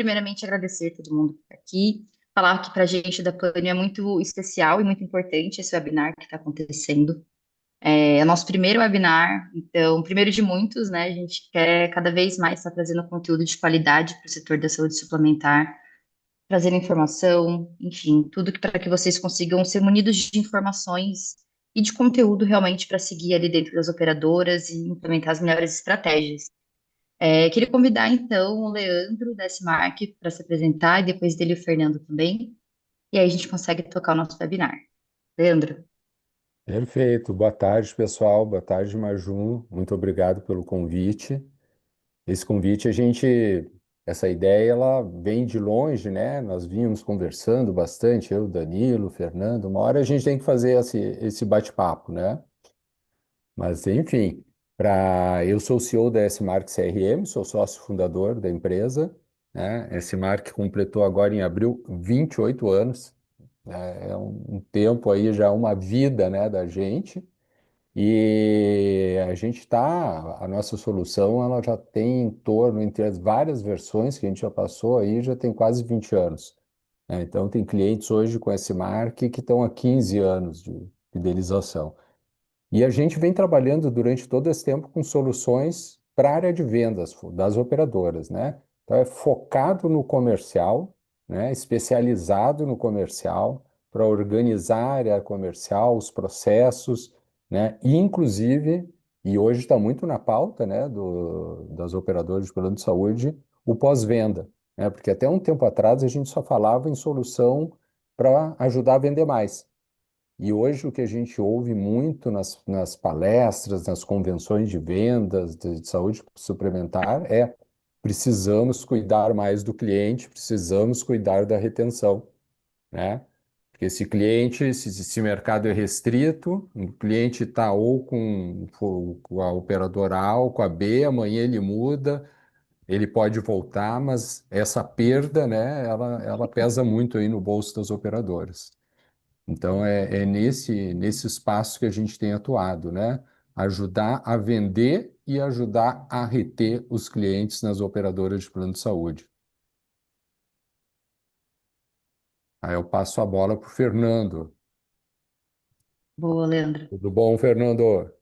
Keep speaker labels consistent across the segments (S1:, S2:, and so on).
S1: primeiramente agradecer a todo mundo que está aqui, falar que para a gente da Plânio é muito especial e muito importante esse webinar que está acontecendo. É o nosso primeiro webinar, então, primeiro de muitos, né? A gente quer cada vez mais estar trazendo conteúdo de qualidade para o setor da saúde suplementar, trazendo informação, enfim, tudo para que vocês consigam ser munidos de informações e de conteúdo realmente para seguir ali dentro das operadoras e implementar as melhores estratégias. Queria convidar então o Leandro da S-Mark para se apresentar e depois dele o Fernando também. E aí a gente consegue tocar o nosso webinar. Leandro.
S2: Perfeito. Boa tarde, pessoal. Boa tarde, Majum. Muito obrigado pelo convite. Esse convite, essa ideia, ela vem de longe, né? Nós vínhamos conversando bastante, eu, Danilo, Fernando. Uma hora a gente tem que fazer esse bate-papo, né? Mas, enfim, eu sou o CEO da S-Mark CRM, sou sócio fundador da empresa, né? S-Mark completou agora em abril 28 anos. É um tempo aí, já uma vida, né, da gente. E a nossa solução, ela já tem em torno, entre as várias versões que a gente já passou aí, já tem quase 20 anos, né? Então, tem clientes hoje com esse mark que estão há 15 anos de fidelização. E a gente vem trabalhando durante todo esse tempo com soluções para a área de vendas das operadoras, né? Então, é focado no comercial, né? Especializado no comercial, para organizar a área comercial, os processos, né? E, inclusive, e hoje está muito na pauta, né, das operadoras de plano de saúde, o pós-venda, né? Porque até um tempo atrás a gente só falava em solução para ajudar a vender mais. E hoje o que a gente ouve muito nas palestras, nas convenções de vendas de saúde suplementar é: precisamos cuidar mais do cliente, precisamos cuidar da retenção, né? Porque esse cliente, se mercado é restrito, o cliente está ou com a operadora A ou com a B, amanhã ele muda, ele pode voltar, mas essa perda, né, ela pesa muito aí no bolso das operadoras. Então, é nesse espaço que a gente tem atuado, né? Ajudar a vender e ajudar a reter os clientes nas operadoras de plano de saúde. Aí eu passo a bola para o Fernando.
S1: Boa, Leandro.
S2: Tudo bom, Fernando?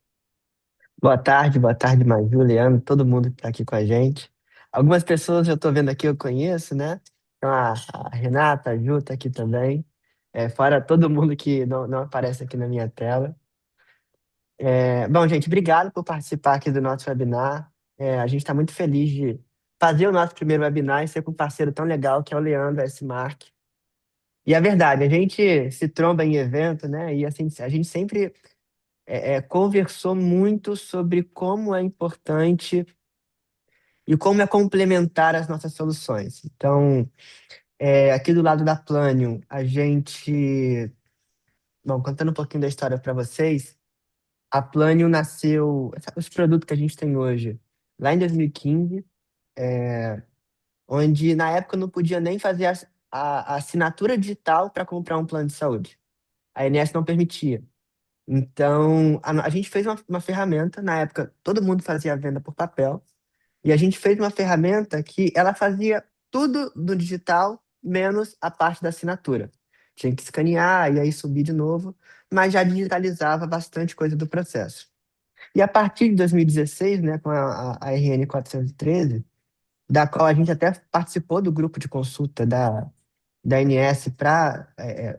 S3: Boa tarde, Maju, Leandro, todo mundo que está aqui com a gente. Algumas pessoas eu estou vendo aqui, eu conheço, né? Então, a Renata, a Ju tá aqui também. Fora todo mundo que não aparece aqui na minha tela. Bom, gente, obrigado por participar aqui do nosso webinar. A gente está muito feliz de fazer o nosso primeiro webinar e ser com um parceiro tão legal que é o Leandro S. Mark. E é verdade, a gente se tromba em evento, né? E assim, a gente sempre conversou muito sobre como é importante e como é complementar as nossas soluções. Então, aqui do lado da Planium, a gente. Bom, contando um pouquinho da história para vocês, a Planium nasceu. Os produtos que a gente tem hoje, lá em 2015, onde na época eu não podia nem fazer a assinatura digital para comprar um plano de saúde. A ANS não permitia. Então, a gente fez uma ferramenta, na época todo mundo fazia a venda por papel, e a gente fez uma ferramenta que ela fazia tudo no digital, menos a parte da assinatura. Tinha que escanear e aí subir de novo, mas já digitalizava bastante coisa do processo. E a partir de 2016, né, com a RN 413, da qual a gente até participou do grupo de consulta da ANS para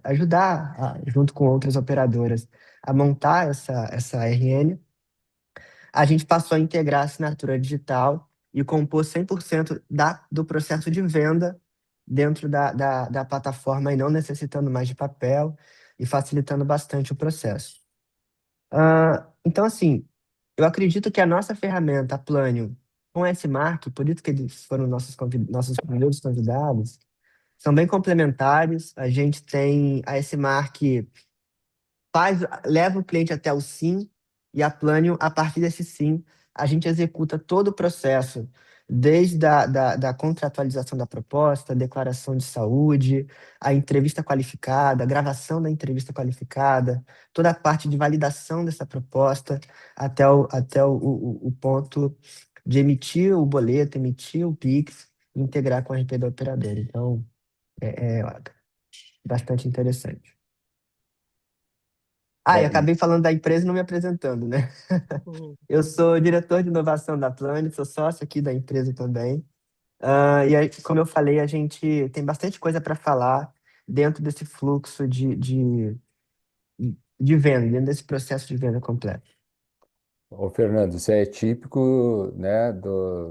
S3: ajudar, junto com outras operadoras, a montar essa RN, a gente passou a integrar a assinatura digital e compor 100% do processo de venda dentro da plataforma e não necessitando mais de papel e facilitando bastante o processo. Então, assim, eu acredito que a nossa ferramenta, a Planium, com a S-Mark, por isso que eles foram nossos primeiros convidados, são bem complementares. A gente tem a S-Mark leva o cliente até o sim, e a Planium, a partir desse sim, a gente executa todo o processo, desde da contratualização da proposta, a declaração de saúde, a entrevista qualificada, a gravação da entrevista qualificada, toda a parte de validação dessa proposta, até o ponto de emitir o boleto, emitir o Pix, integrar com o RP da operadora. Então, é bastante interessante. E
S2: É,
S3: acabei falando da empresa e não me apresentando, né? Eu sou diretor de inovação da Plane, sou sócio aqui da empresa também. E aí, como eu falei, a gente tem bastante coisa para falar dentro desse fluxo de venda, dentro desse processo de venda completo.
S2: Ô, Fernando, isso é típico, né,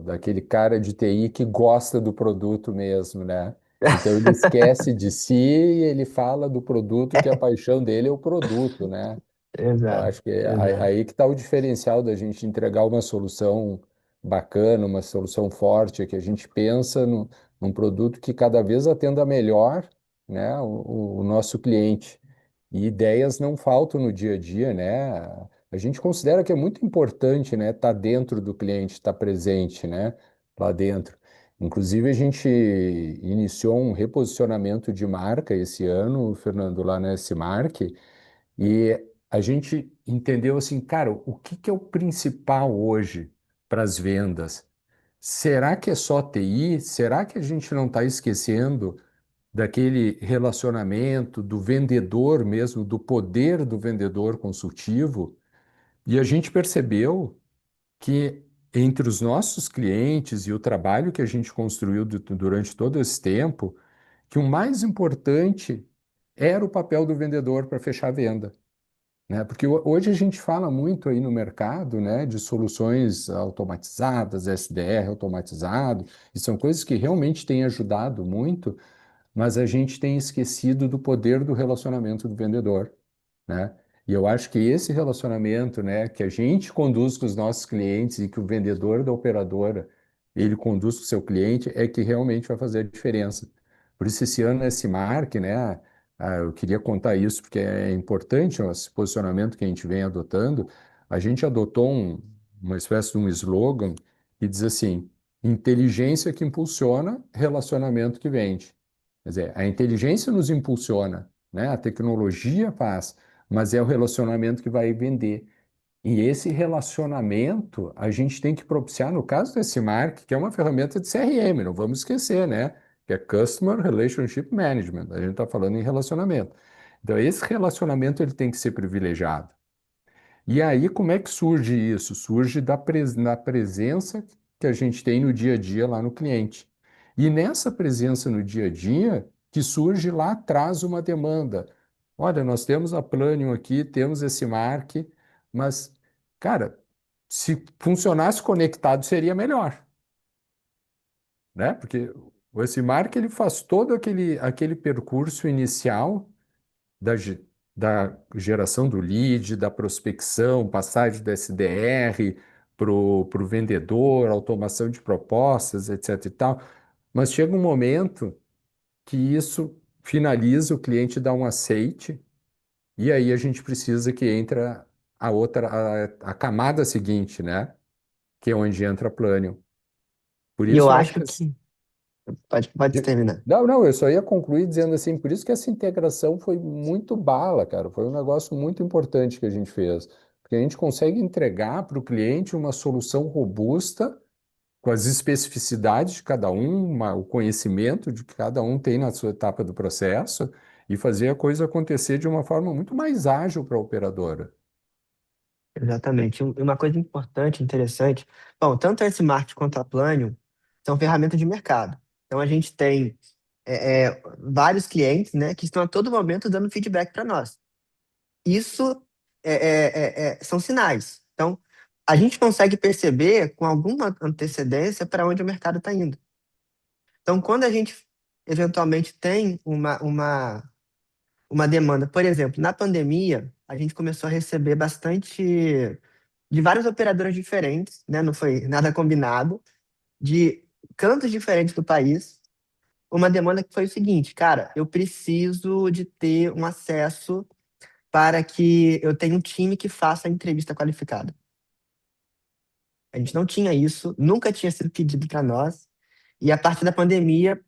S2: daquele cara de TI que gosta do produto mesmo, né? Então ele esquece de si e ele fala do produto que a paixão dele é o produto, né? Eu
S3: Exato,
S2: acho que é
S3: exato.
S2: aí que está o diferencial da gente entregar uma solução bacana, uma solução forte, é que a gente pensa num produto que cada vez atenda melhor, né, o nosso cliente. E ideias não faltam no dia a dia, né? A gente considera que é muito importante, né, estar dentro do cliente, estar presente, né, lá dentro. Inclusive, a gente iniciou um reposicionamento de marca esse ano, Fernando, lá na S-Mark, e a gente entendeu assim, cara, o que que é o principal hoje para as vendas? Será que é só TI? Será que a gente não está esquecendo daquele relacionamento do vendedor mesmo, do poder do vendedor consultivo? E a gente percebeu que entre os nossos clientes e o trabalho que a gente construiu durante todo esse tempo, que o mais importante era o papel do vendedor para fechar a venda, né? Porque hoje a gente fala muito aí no mercado, né, de soluções automatizadas, SDR automatizado, e são coisas que realmente têm ajudado muito, mas a gente tem esquecido do poder do relacionamento do vendedor, né? E eu acho que esse relacionamento, né, que a gente conduz com os nossos clientes e que o vendedor da operadora ele conduz com o seu cliente é que realmente vai fazer a diferença. Por isso esse ano esse Mark, né, eu queria contar isso porque é importante ó, esse posicionamento que a gente vem adotando. A gente adotou uma espécie de um slogan que diz assim: inteligência que impulsiona, relacionamento que vende. Quer dizer, a inteligência nos impulsiona, né? A tecnologia faz, mas é o relacionamento que vai vender. E esse relacionamento a gente tem que propiciar, no caso desse Mark, que é uma ferramenta de CRM, não vamos esquecer, né? Que é Customer Relationship Management. A gente está falando em relacionamento. Então, esse relacionamento ele tem que ser privilegiado. E aí, como é que surge isso? Surge na presença que a gente tem no dia a dia lá no cliente. E nessa presença no dia a dia, que surge lá atrás uma demanda. Olha, nós temos a Planium aqui, temos esse Mark, mas, cara, se funcionasse conectado seria melhor, né? Porque o S-Mark ele faz todo aquele percurso inicial da geração do lead, da prospecção, passagem do SDR para o vendedor, automação de propostas, etc e tal. Mas chega um momento que isso finaliza, o cliente dá um aceite, e aí a gente precisa que entre a outra, a camada seguinte, né? Que é onde entra a Planium. Por
S3: E eu
S2: isso eu acho
S3: acho
S2: que
S3: que. Pode terminar.
S2: Não, não, eu só ia concluir dizendo assim, por isso que essa integração foi muito bala, cara. Foi um negócio muito importante que a gente fez. Porque a gente consegue entregar para o cliente uma solução robusta, com as especificidades de cada um, o conhecimento de que cada um tem na sua etapa do processo, e fazer a coisa acontecer de uma forma muito mais ágil para a operadora.
S3: Exatamente. E uma coisa importante, interessante. Bom, tanto a S-Mart quanto a Planium são ferramentas de mercado. Então, a gente tem vários clientes, né, que estão a todo momento dando feedback para nós. Isso são sinais. Então, a gente consegue perceber com alguma antecedência para onde o mercado está indo. Então, quando a gente eventualmente tem uma demanda, por exemplo, na pandemia, a gente começou a receber bastante de várias operadoras diferentes, né? Não foi nada combinado, de cantos diferentes do país. Uma demanda que foi o seguinte, cara, eu preciso de ter um acesso para que eu tenha um time que faça a entrevista qualificada. A gente não tinha isso, nunca tinha sido pedido para nós. E a partir da pandemia,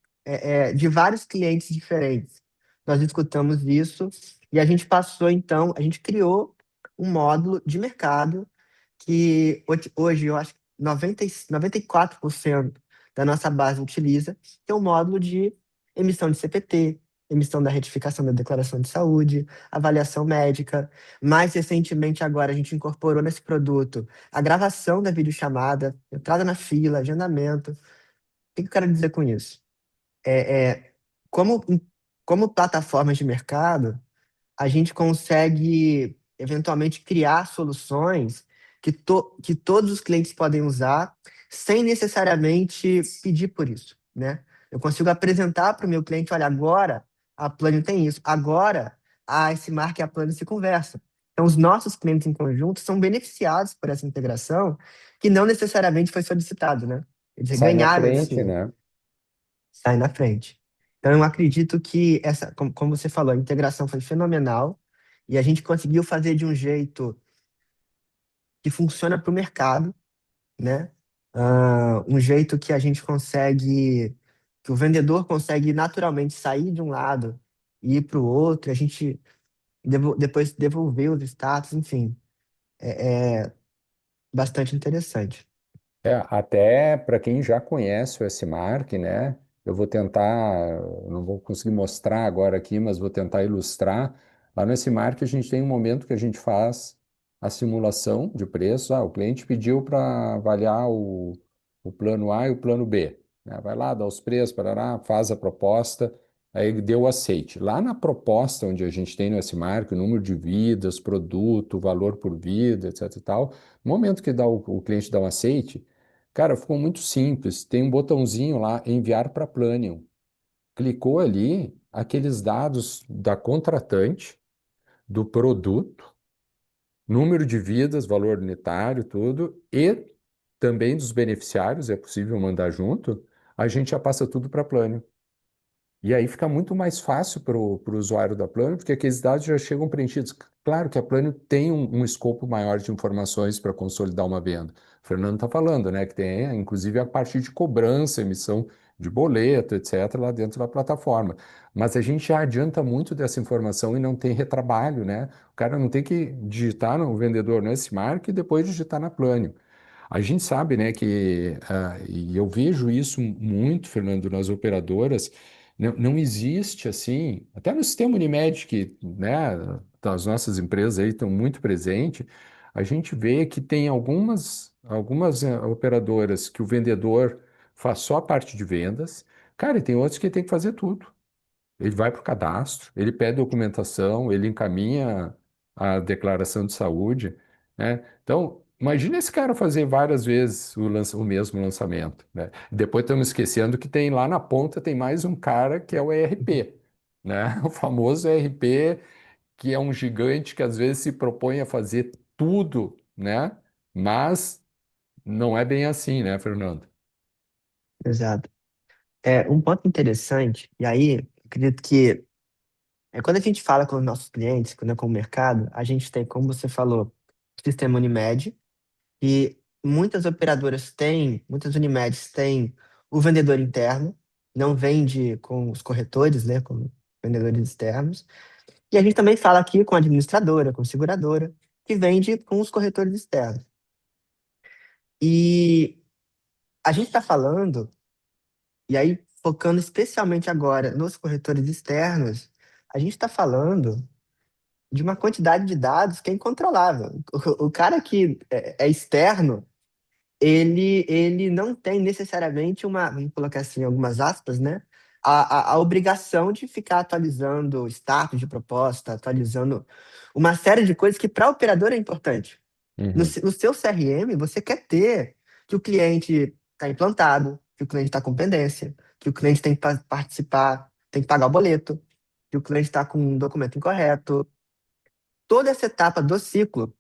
S3: de vários clientes diferentes, nós escutamos isso e a gente passou, então, a gente criou um módulo de mercado que hoje eu acho que 94% da nossa base utiliza, que é o módulo de emissão de CPT, emissão da retificação da declaração de saúde, avaliação médica. Mais recentemente, agora, a gente incorporou nesse produto a gravação da videochamada, entrada na fila, agendamento. O que eu quero dizer com isso? É, como, como plataformas de mercado, a gente consegue eventualmente criar soluções que todos os clientes podem usar sem necessariamente pedir por isso, né? Eu consigo apresentar para o meu cliente, olha, agora a Plano tem isso, agora a Smark e a Plano se conversam. Então, os nossos clientes em conjunto são beneficiados por essa integração que não necessariamente foi solicitado, né? Eles
S2: Sai na
S3: ganharam
S2: frente,
S3: esse,
S2: né?
S3: sai na frente. Então, eu acredito que essa, como você falou, a integração foi fenomenal e a gente conseguiu fazer de um jeito que funciona para o mercado, né? Um jeito que a gente consegue, que o vendedor consegue naturalmente sair de um lado e ir para o outro, e a gente depois devolver os status, enfim, é bastante interessante.
S2: Até para quem já conhece o S-Mark, né? Eu vou tentar, eu não vou conseguir mostrar agora aqui, mas vou tentar ilustrar. Lá no S-Mark a gente tem um momento que a gente faz a simulação de preço. O cliente pediu para avaliar o plano A e o plano B, né? Vai lá, dá os preços, parará, faz a proposta, aí ele deu o aceite. Lá na proposta, onde a gente tem no S-Mark, o número de vidas, produto, valor por vida, etc e tal, no momento que o cliente dá um aceite, cara, ficou muito simples. Tem um botãozinho lá, enviar para Planium. Clicou ali, aqueles dados da contratante, do produto, número de vidas, valor unitário, tudo, e também dos beneficiários, é possível mandar junto, a gente já passa tudo para Planium. E aí fica muito mais fácil para o usuário da Plano, porque aqueles dados já chegam preenchidos. Claro que a Plano tem um escopo maior de informações para consolidar uma venda. O Fernando está falando, né, que tem inclusive a parte de cobrança, emissão de boleto, etc., lá dentro da plataforma. Mas a gente já adianta muito dessa informação e não tem retrabalho, né? O cara não tem que digitar no vendedor no S-Mark e depois digitar na Plano. A gente sabe, né, e eu vejo isso muito, Fernando, nas operadoras, não existe assim, até no sistema Unimed, que, né, as nossas empresas aí estão muito presentes, a gente vê que tem algumas operadoras que o vendedor faz só a parte de vendas, cara, e tem outros que tem que fazer tudo. Ele vai para o cadastro, ele pede documentação, ele encaminha a declaração de saúde, né? Então, imagina esse cara fazer várias vezes o mesmo lançamento, né? Depois estamos esquecendo que tem lá na ponta tem mais um cara que é o ERP, né? O famoso ERP, que é um gigante que às vezes se propõe a fazer tudo, né? Mas não é bem assim, né, Fernando?
S3: Exato. Um ponto interessante, e aí, acredito que quando a gente fala com os nossos clientes, quando é com o mercado, a gente tem, como você falou, o sistema Unimed, e muitas operadoras têm, muitas Unimedes têm o vendedor interno, não vende com os corretores, né, com vendedores externos. E a gente também fala aqui com a administradora, com a seguradora, que vende com os corretores externos. E a gente está falando, e aí focando especialmente agora nos corretores externos, a gente está falando de uma quantidade de dados que é incontrolável. O cara que é externo, ele não tem necessariamente vamos colocar assim, algumas aspas, né? A obrigação de ficar atualizando o status de proposta, atualizando uma série de coisas que para o operador é importante.
S2: Uhum,
S3: No seu CRM, você quer ter que o cliente está implantado, que o cliente está com pendência, que o cliente tem que participar, tem que pagar o boleto, que o cliente está com um documento incorreto. Toda essa etapa do ciclo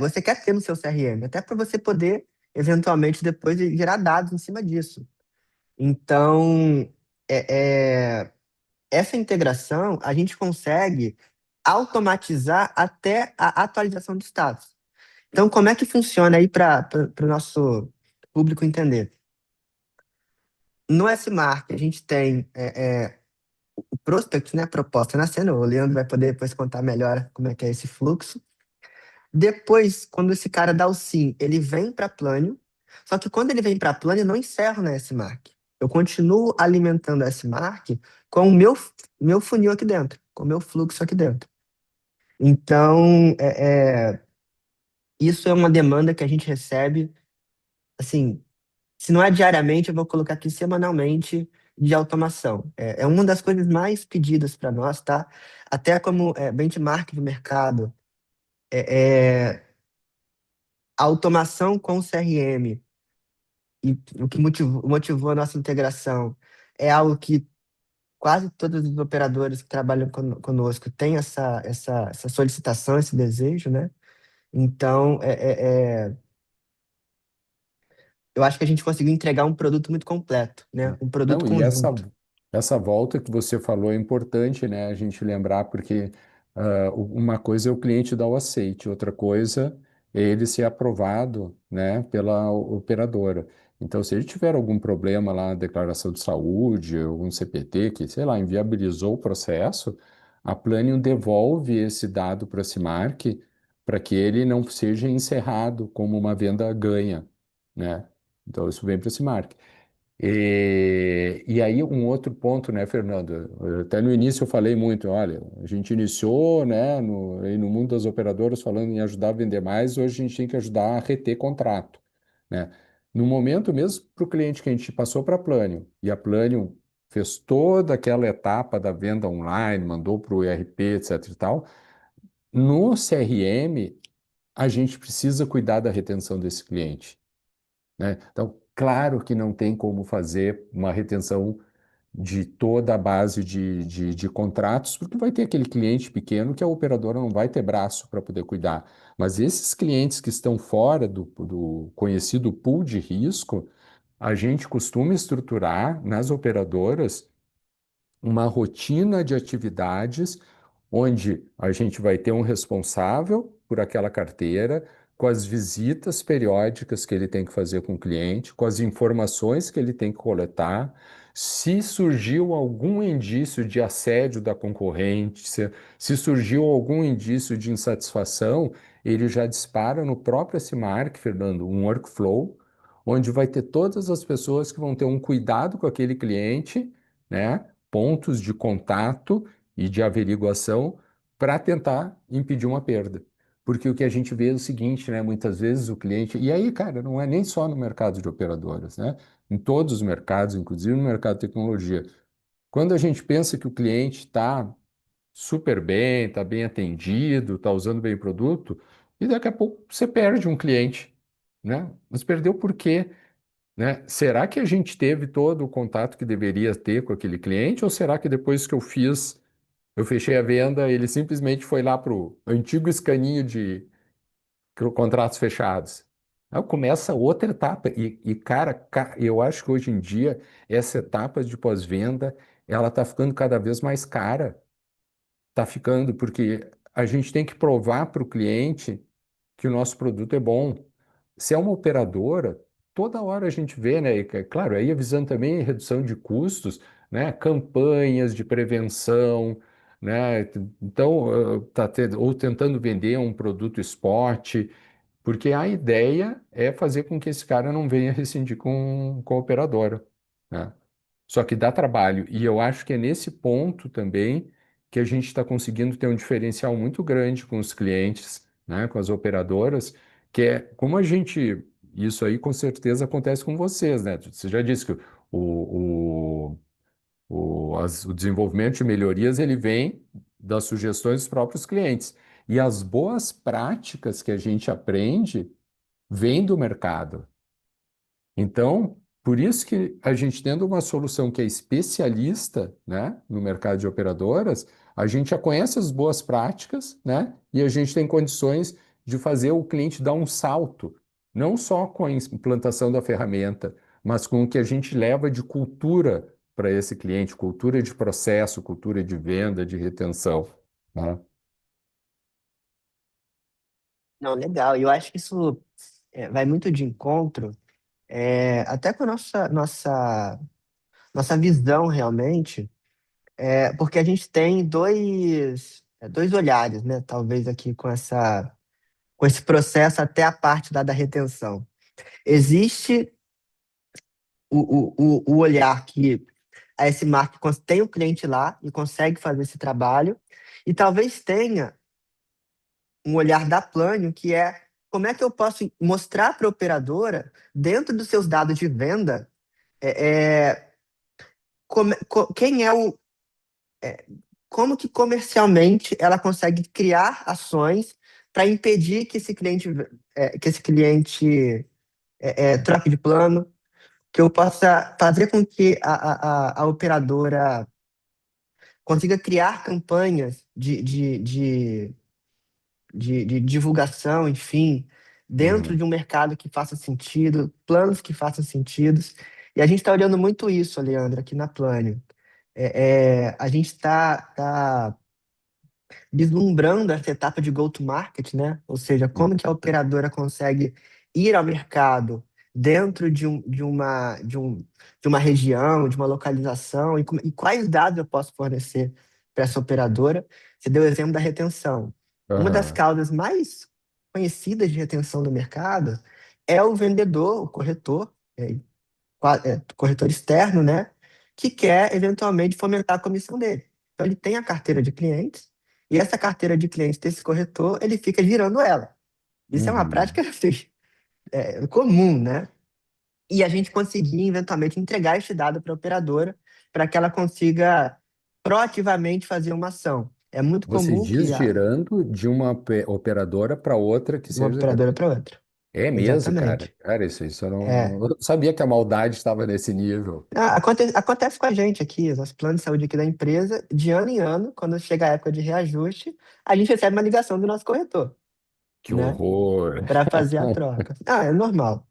S3: você quer ter no seu CRM, até para você poder, eventualmente, depois gerar dados em cima disso. Então, é, é, essa integração a gente consegue automatizar até a atualização de status. Então, como é que funciona aí para o nosso público entender? No S-Mark, a gente tem o prospect, né, a proposta nascendo. O Leandro vai poder depois contar melhor como é que é esse fluxo. Depois, quando esse cara dá o sim, ele vem para Plânio. Só que quando ele vem para plano, eu não encerro na S-Mark. Eu continuo alimentando a S-Mark com o meu funil aqui dentro, com o meu fluxo aqui dentro. Então, isso é uma demanda que a gente recebe, assim, se não é diariamente, eu vou colocar aqui semanalmente de automação. É uma das coisas mais pedidas para nós, tá? Até como benchmark do mercado. A automação com o CRM e o que motivou a nossa integração é algo que quase todos os operadores que trabalham conosco têm essa solicitação, esse desejo, né? Então, eu acho que a gente conseguiu entregar um produto muito completo, né? Um produto
S2: Não, e
S3: conjunto.
S2: essa volta que você falou é importante, né? A gente lembrar, porque uma coisa é o cliente dar o aceite, outra coisa é ele ser aprovado, né, pela operadora. Então, se ele tiver algum problema lá na declaração de saúde, algum CPT que, sei lá, inviabilizou o processo, a Planium devolve esse dado para a Cimarc para que ele não seja encerrado como uma venda ganha, né? Então, isso vem para a Cimarc. E aí um outro ponto, né, Fernando? Até no início eu falei muito, olha, a gente iniciou, né, aí no mundo das operadoras falando em ajudar a vender mais, hoje a gente tem que ajudar a reter contrato, né? No momento mesmo para o cliente que a gente passou para a Planium, e a Planium fez toda aquela etapa da venda online, mandou para o ERP, etc e tal, no CRM a gente precisa cuidar da retenção desse cliente, né? Então, claro que não tem como fazer uma retenção de toda a base de contratos, porque vai ter aquele cliente pequeno que a operadora não vai ter braço para poder cuidar. Mas esses clientes que estão fora do conhecido pool de risco, a gente costuma estruturar nas operadoras uma rotina de atividades onde a gente vai ter um responsável por aquela carteira, com as visitas periódicas que ele tem que fazer com o cliente, com as informações que ele tem que coletar. Se surgiu algum indício de assédio da concorrência, se surgiu algum indício de insatisfação, ele já dispara no próprio SMARC, Fernando, um workflow, onde vai ter todas as pessoas que vão ter um cuidado com aquele cliente, né? Pontos de contato e de averiguação para tentar impedir uma perda. Porque o que a gente vê é o seguinte, né? Muitas vezes o cliente. E aí, cara, não é nem só no mercado de operadoras, né? Em todos os mercados, inclusive no mercado de tecnologia. Quando a gente pensa que o cliente está super bem, está bem atendido, está usando bem o produto, e daqui a pouco você perde um cliente, né? Mas perdeu por quê? Né? Será que a gente teve todo o contato que deveria ter com aquele cliente, ou será que depois que eu fechei a venda, ele simplesmente foi lá para o antigo escaninho de contratos fechados? Aí começa outra etapa. Cara, eu acho que hoje em dia essa etapa de pós-venda, ela está ficando cada vez mais cara. Está ficando, porque a gente tem que provar para o cliente que o nosso produto é bom. Se é uma operadora, toda hora a gente vê, né? Claro, aí avisando também redução de custos, né? Campanhas de prevenção, né? Então, ou tentando vender um produto esporte, porque a ideia é fazer com que esse cara não venha rescindir com a operadora, né? Só que dá trabalho. E eu acho que é nesse ponto também que a gente está conseguindo ter um diferencial muito grande com os clientes, né, com as operadoras, que é como a gente. Isso aí com certeza acontece com vocês, né? Você já disse que o desenvolvimento de melhorias ele vem das sugestões dos próprios clientes. E as boas práticas que a gente aprende vêm do mercado. Então, por isso que a gente tendo uma solução que é especialista, né, no mercado de operadoras, a gente já conhece as boas práticas, né, e a gente tem condições de fazer o cliente dar um salto, não só com a implantação da ferramenta, mas com o que a gente leva de cultura para esse cliente, cultura de processo, cultura de venda, de retenção, né?
S3: Não, legal. E eu acho que isso vai muito de encontro, até com a nossa visão realmente, porque a gente tem dois olhares, né? Talvez aqui com esse processo até a parte da retenção. Existe o olhar que a esse marketing tem o cliente lá e consegue fazer esse trabalho, e talvez tenha um olhar da Plânio, que é como é que eu posso mostrar para a operadora, dentro dos seus dados de venda, é, é, quem é o. Como que comercialmente ela consegue criar ações para impedir que esse cliente troque de plano, que eu possa fazer com que a operadora consiga criar campanhas de divulgação, enfim, dentro
S2: Uhum.
S3: de um mercado que faça sentido, planos que façam sentido. E a gente está olhando muito isso, Leandro, aqui na Plânio. A gente está vislumbrando essa etapa de go-to-market, né? Ou seja, como que a operadora consegue ir ao mercado dentro de uma região, de uma localização, e quais dados eu posso fornecer para essa operadora. Você deu o exemplo da retenção. Uma das
S2: Aham.
S3: causas mais conhecidas de retenção do mercado é o vendedor, o corretor, corretor externo, né? Que quer eventualmente fomentar a comissão dele. Então ele tem a carteira de clientes, e essa carteira de clientes desse corretor, ele fica girando ela. Isso é uma
S2: Uhum.
S3: prática assim, comum, né? E a gente conseguir eventualmente entregar esse dado para a operadora para que ela consiga proativamente fazer uma ação. É muito
S2: Você
S3: comum
S2: diz
S3: que
S2: girando de uma operadora para outra que
S3: de uma
S2: seja.
S3: operadora para outra.
S2: É mesmo, cara.
S3: Exatamente.
S2: Cara, isso eu
S3: É.
S2: não sabia que a maldade estava nesse nível.
S3: Acontece com a gente aqui, os nossos planos de saúde aqui da empresa, de ano em ano, quando chega a época de reajuste, a gente recebe uma ligação do nosso corretor,
S2: Que
S3: né?
S2: horror.
S3: Para fazer a troca. É normal.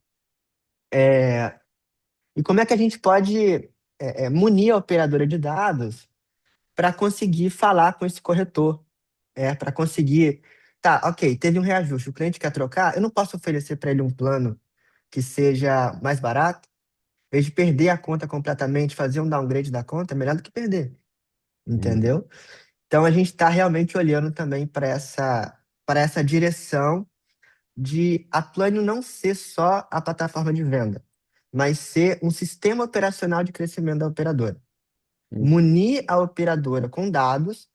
S3: E como é que a gente pode munir a operadora de dados para conseguir falar com esse corretor? Para conseguir. Tá, ok, teve um reajuste, o cliente quer trocar, eu não posso oferecer para ele um plano que seja mais barato? Em vez de perder a conta completamente, fazer um downgrade da conta, é melhor do que perder,
S2: Uhum.
S3: entendeu? Então a gente está realmente olhando também para essa direção de a Plano não ser só a plataforma de venda, mas ser um sistema operacional de crescimento da operadora. Munir a operadora com dados.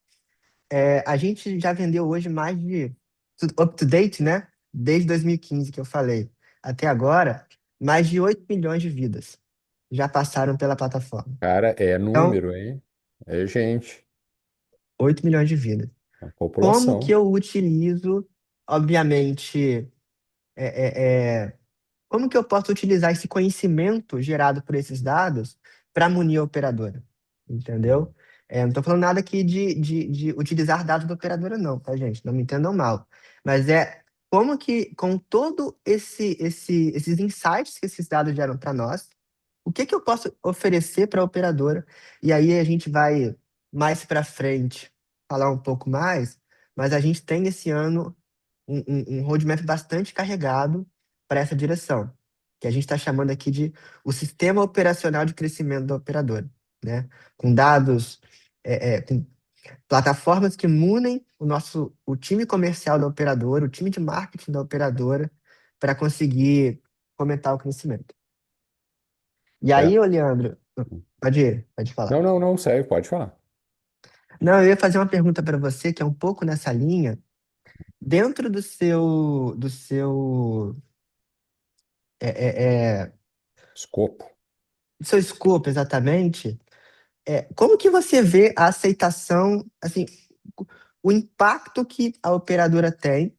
S3: A gente já vendeu hoje mais de up to date, né? Desde 2015 que eu falei, até agora, mais de 8 milhões de vidas já passaram pela plataforma.
S2: Cara, é
S3: Então,
S2: número, hein? É gente,
S3: 8 milhões de vidas.
S2: a
S3: Como que
S2: população.
S3: eu utilizo, obviamente, é, é, é, como que eu posso utilizar esse conhecimento gerado por esses dados para munir a operadora? Entendeu? Não estou falando nada aqui de utilizar dados da operadora, não, tá, gente? Não me entendam mal. Mas como que, com todo esses insights que esses dados geram para nós, o que que eu posso oferecer para a operadora? E aí a gente vai mais para frente falar um pouco mais, mas a gente tem esse ano um roadmap bastante carregado para essa direção, que a gente está chamando aqui de o sistema operacional de crescimento da operadora, né? Com dados, com plataformas que munem o time comercial da operadora, o time de marketing da operadora, para conseguir fomentar o crescimento. E
S2: É.
S3: aí, ô Leandro, pode
S2: Não,
S3: falar.
S2: não, não, sério, pode falar.
S3: Não, eu ia fazer uma pergunta para você que é um pouco nessa linha. Dentro é, é, é,
S2: Escopo.
S3: do seu escopo exatamente, como que você vê a aceitação, assim, o impacto que a operadora tem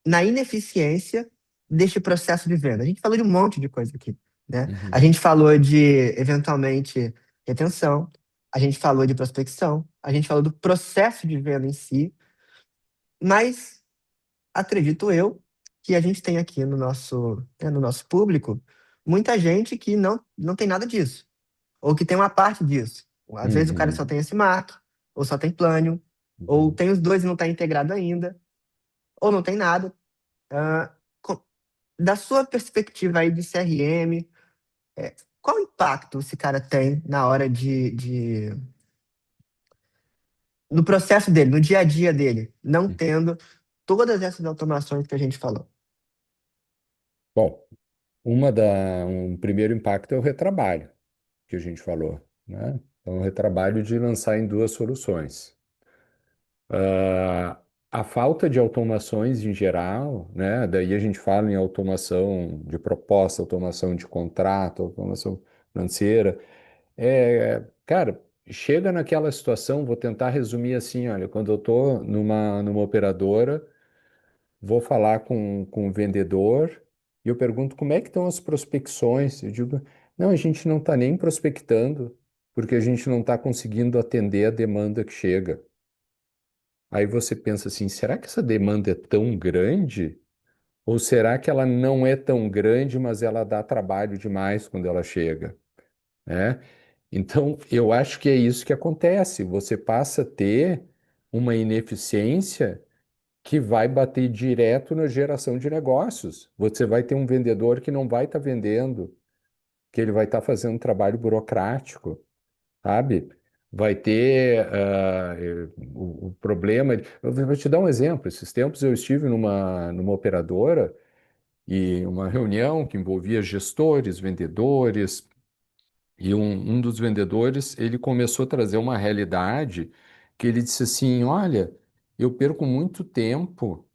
S3: na ineficiência deste processo de venda? A gente falou de um monte de coisa aqui, né? A
S2: Uhum.
S3: gente falou de, eventualmente, retenção, a gente falou de prospecção, a gente falou do processo de venda em si, mas acredito eu que a gente tem aqui no nosso público muita gente que não tem nada disso, ou que tem uma parte disso. Às vezes o cara só
S2: Uhum.
S3: tem esse Mac, ou só tem Plânio, ou
S2: Uhum.
S3: tem os dois e não está integrado ainda, ou não tem nada. Ah, co- da sua perspectiva aí de CRM, qual impacto esse cara tem na hora no processo dele, no dia a dia dele, não tendo todas essas automações que a gente falou?
S2: Bom. Um primeiro impacto é o retrabalho, que a gente falou, né? Então, o retrabalho de lançar em duas soluções. Ah, a falta de automações em geral, né? Daí a gente fala em automação de proposta, automação de contrato, automação financeira. Cara, chega naquela situação, vou tentar resumir assim, olha, quando eu estou numa operadora, vou falar com o vendedor e eu pergunto como é que estão as prospecções. Eu digo, não, a gente não está nem prospectando, porque a gente não está conseguindo atender a demanda que chega. Aí você pensa assim, será que essa demanda é tão grande? Ou será que ela não é tão grande, mas ela dá trabalho demais quando ela chega, né? Então, eu acho que é isso que acontece. Você passa a ter uma ineficiência que vai bater direto na geração de negócios. Você vai ter um vendedor que não vai estar vendendo, que ele vai estar fazendo um trabalho burocrático, sabe? Vai ter o problema. Eu vou te dar um exemplo. Esses tempos eu estive numa operadora e uma reunião que envolvia gestores, vendedores, e um dos vendedores ele começou a trazer uma realidade que ele disse assim: Olha, eu perco muito tempo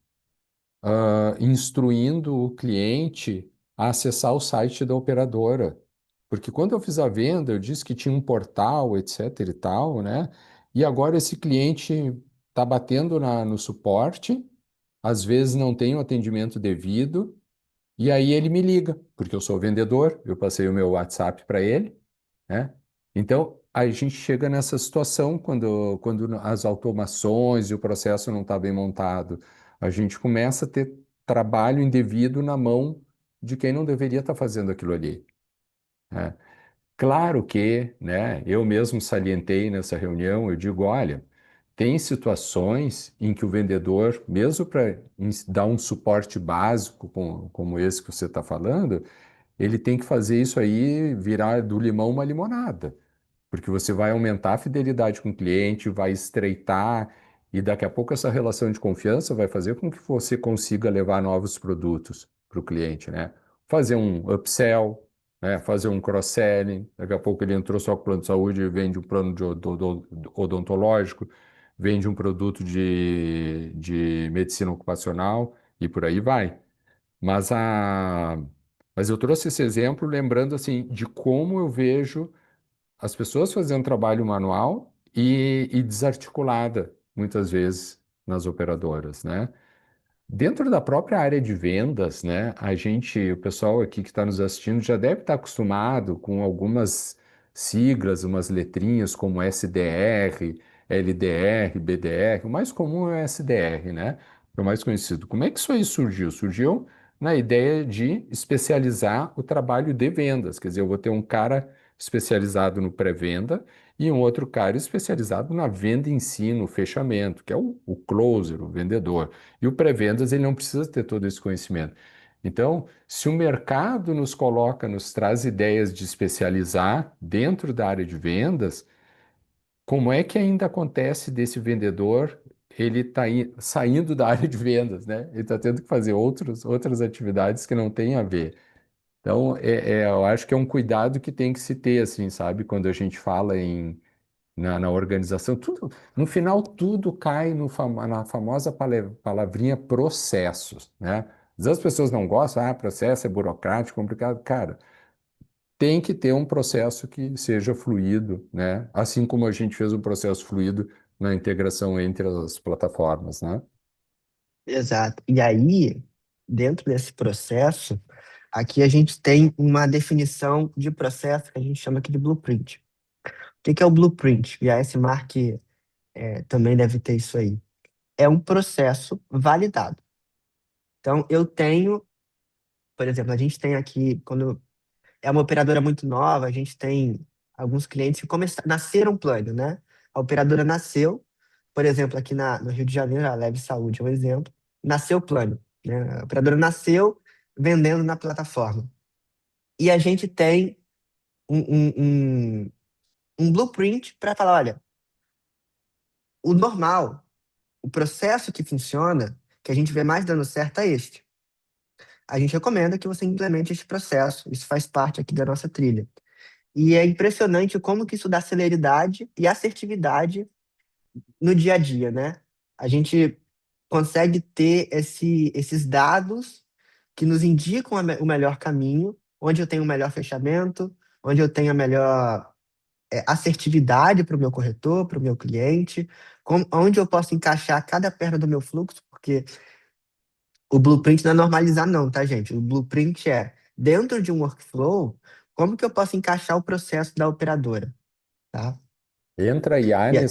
S2: instruindo o cliente a acessar o site da operadora. Porque quando eu fiz a venda, eu disse que tinha um portal, etc e tal, né? E agora esse cliente está batendo no suporte, às vezes não tem o atendimento devido, e aí ele me liga, porque eu sou vendedor, eu passei o meu WhatsApp para ele, né? Então, a gente chega nessa situação quando as automações e o processo não está bem montado. A gente começa a ter trabalho indevido na mão de quem não deveria estar fazendo aquilo ali, né? Claro que, né, eu mesmo salientei nessa reunião, eu digo, olha, tem situações em que o vendedor, mesmo para dar um suporte básico como esse que você está falando, ele tem que fazer isso aí virar do limão uma limonada, porque você vai aumentar a fidelidade com o cliente, vai estreitar, e daqui a pouco essa relação de confiança vai fazer com que você consiga levar novos produtos para o cliente, né? Fazer um upsell, né? Fazer um cross-selling. Daqui a pouco ele entrou só com plano de saúde e vende um plano de odontológico, vende um produto de medicina ocupacional e por aí vai. Mas, mas eu trouxe esse exemplo lembrando assim de como eu vejo as pessoas fazendo trabalho manual e desarticulada, muitas vezes, nas operadoras, né? Dentro da própria área de vendas, né, o pessoal aqui que está nos assistindo já deve estar acostumado com algumas siglas, umas letrinhas como SDR, LDR, BDR. O mais comum é o SDR, né? É o mais conhecido. Como é que isso aí surgiu? Surgiu na ideia de especializar o trabalho de vendas. Quer dizer, eu vou ter um cara especializado no pré-venda e um outro cara especializado na venda em si, no fechamento, que é o closer, o vendedor. E o pré-vendas, ele não precisa ter todo esse conhecimento. Então, se o mercado nos coloca, nos traz ideias de especializar dentro da área de vendas, como é que ainda acontece desse vendedor ele está saindo da área de vendas, né? Ele está tendo que fazer outras atividades que não têm a ver. Então, eu acho que é um cuidado que tem que se ter, assim, sabe? Quando a gente fala na organização, tudo, no final tudo cai na famosa palavrinha processos, né? Às vezes as pessoas não gostam, processo é burocrático, complicado. Cara, tem que ter um processo que seja fluido, né? Assim como a gente fez um processo fluido na integração entre as plataformas, né?
S3: Exato. E aí, dentro desse processo, aqui a gente tem uma definição de processo que a gente chama aqui de blueprint. O que que é o blueprint? E a S-Mark também deve ter isso aí. É um processo validado. Então, eu tenho, por exemplo, a gente tem aqui, quando é uma operadora muito nova, a gente tem alguns clientes que nasceram plano, né? A operadora nasceu, por exemplo, aqui no Rio de Janeiro, a Leve Saúde é um exemplo, nasceu plano, né? A operadora nasceu vendendo na plataforma. E a gente tem um, um, um, um blueprint para falar, olha, o normal, o processo que funciona, que a gente vê mais dando certo é este. a gente recomenda que você implemente esse processo. Isso faz parte aqui da nossa trilha. E é impressionante como que isso dá celeridade e assertividade no dia a dia, né? A gente consegue ter esses dados que nos indicam o melhor caminho, onde eu tenho o melhor fechamento, onde eu tenho a melhor assertividade para o meu corretor, para o meu cliente, onde eu posso encaixar cada perna do meu fluxo, porque o blueprint não é normalizar, não, tá, gente? O blueprint é, dentro de um workflow, como que eu posso encaixar o processo da operadora, tá?
S2: Entra IA
S3: E a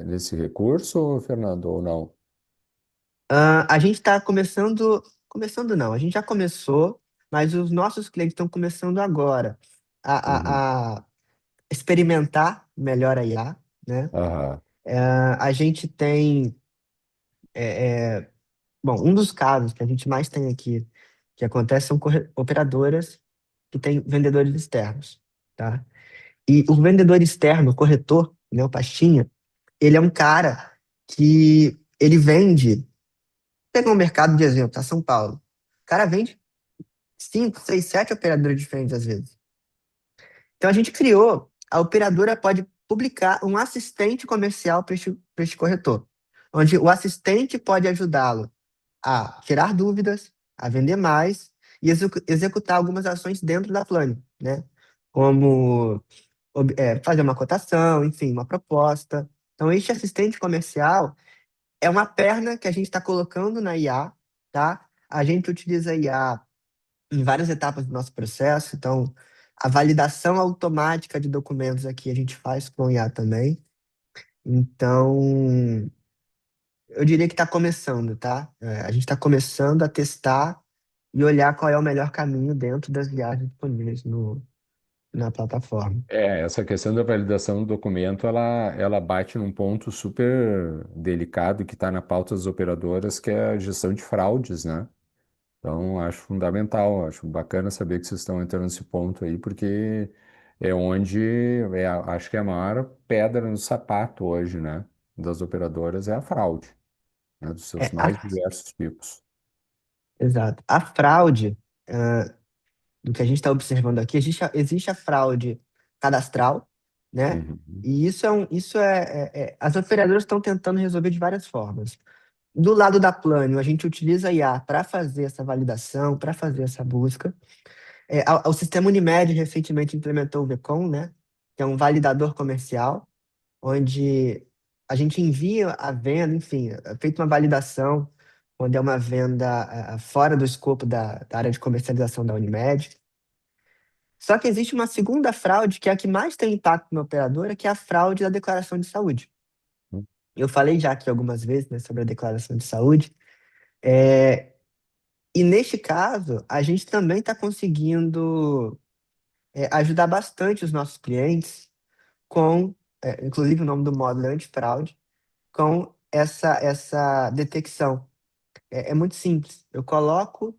S2: nesse recurso, Fernando, ou não?
S3: a gente está começando não, a gente já começou, mas os nossos clientes estão começando agora
S2: Uhum.
S3: a experimentar melhor a IA, né?
S2: Aham.
S3: A gente tem, bom, um dos casos que a gente mais tem aqui, que acontece são operadoras que têm vendedores externos, tá? E o vendedor externo, o corretor, né, o pastinha, ele é um cara que ele vende, pega um mercado de exemplo, tá? São Paulo. O cara vende 5, 6, 7 operadores diferentes às vezes. Então a gente criou, a operadora pode publicar um assistente comercial para este corretor, onde o assistente pode ajudá-lo a tirar dúvidas, a vender mais e executar algumas ações dentro da plane, né? Como fazer uma cotação, enfim, uma proposta. Então, este assistente comercial é uma perna que a gente está colocando na IA, tá? A gente utiliza a IA em várias etapas do nosso processo, então a validação automática de documentos aqui a gente faz com IA também. Então, eu diria que está começando, tá? A gente está começando a testar e olhar qual é o melhor caminho dentro das viagens disponíveis na plataforma.
S2: Essa questão da validação do documento, ela bate num ponto super delicado que está na pauta das operadoras, que é a gestão de fraudes, né? Então, acho fundamental, acho bacana saber que vocês estão entrando nesse ponto aí, porque é onde, acho que é a maior pedra no sapato hoje, né? Das operadoras é a fraude, né? Dos seus
S3: É, a,
S2: mais diversos tipos.
S3: exato. A fraude, do que a gente está observando aqui, existe a fraude cadastral, né?
S2: Uhum.
S3: E as operadoras estão tentando resolver de várias formas. Do lado da Plânio, a gente utiliza a IA para fazer essa validação, para fazer essa busca. O sistema Unimed recentemente implementou o VCOM, né? Que é um validador comercial, onde a gente envia a venda, enfim, é feita uma validação, onde é uma venda fora do escopo da área de comercialização da Unimed. Só que existe uma segunda fraude, que é a que mais tem impacto na operadora, que é a fraude da declaração de saúde. Eu falei já aqui algumas vezes, né, sobre a declaração de saúde. É, e neste caso, a gente também está conseguindo ajudar bastante os nossos clientes com, inclusive o nome do módulo é antifraude, com essa detecção. É muito simples. Eu coloco,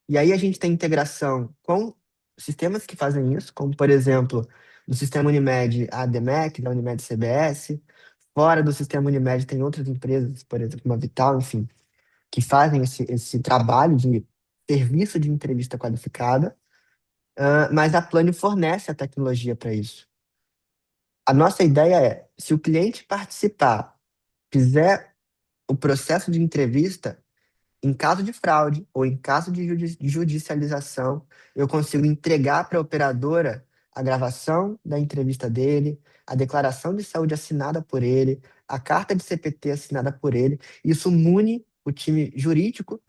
S3: e aí a gente tem integração com sistemas que fazem isso, como, por exemplo, no sistema Unimed, a ADMEC, da Unimed CBS. Fora do sistema Unimed tem outras empresas, por exemplo, uma Vital, enfim, que fazem esse trabalho de serviço de entrevista qualificada, mas a Plane fornece a tecnologia para isso. A nossa ideia é, se o cliente participar, fizer o processo de entrevista, em caso de fraude ou em caso de judicialização, eu consigo entregar para a operadora a gravação da entrevista dele, a declaração de saúde assinada por ele, a carta de CPT assinada por ele. Isso mune o time jurídico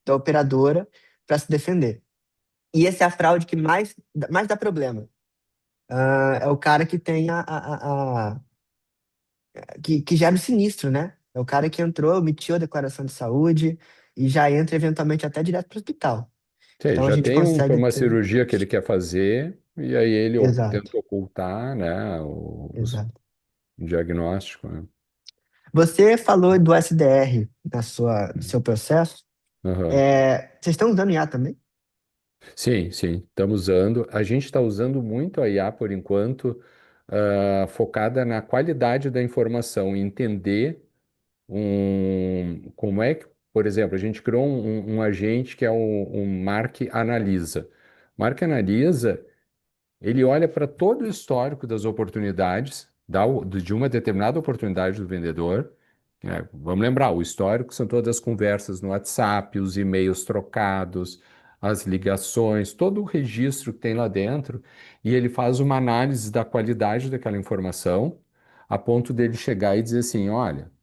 S3: da operadora para se defender. E essa é a fraude que mais dá problema. É o cara que tem que gera o sinistro, né? É o cara que entrou, emitiu a declaração de saúde e já entra eventualmente até direto para o hospital.
S2: Sim,
S3: Então a
S2: já
S3: gente
S2: tem
S3: consegue
S2: uma
S3: ter.
S2: cirurgia que ele quer fazer e aí ele
S3: Exato,
S2: tenta ocultar, né,
S3: exato.
S2: o diagnóstico, né?
S3: Você falou do SDR no seu processo.
S2: Aham.
S3: Vocês estão usando IA também?
S2: Sim, sim, estamos usando. A gente está usando muito a IA por enquanto, focada na qualidade da informação, em entender como é que por exemplo, a gente criou um agente que é um Mark Analisa. Mark Analisa, ele olha para todo o histórico das oportunidades, de uma determinada oportunidade do vendedor. Vamos lembrar, o histórico são todas as conversas no WhatsApp, os e-mails trocados, as ligações, todo o registro que tem lá dentro, e ele faz uma análise da qualidade daquela informação, a ponto dele chegar e dizer assim: olha.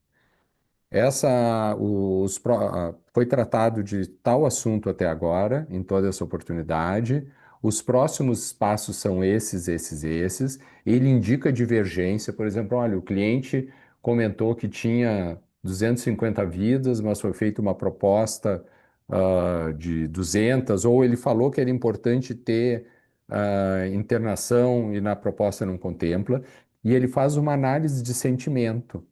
S2: Foi tratado de tal assunto até agora, em toda essa oportunidade. Os próximos passos são esses, esses, esses. Ele indica divergência, por exemplo, olha, o cliente comentou que tinha 250 vidas, mas foi feita uma proposta de 200, ou ele falou que era importante ter internação e na proposta não contempla, e ele faz uma análise de sentimento.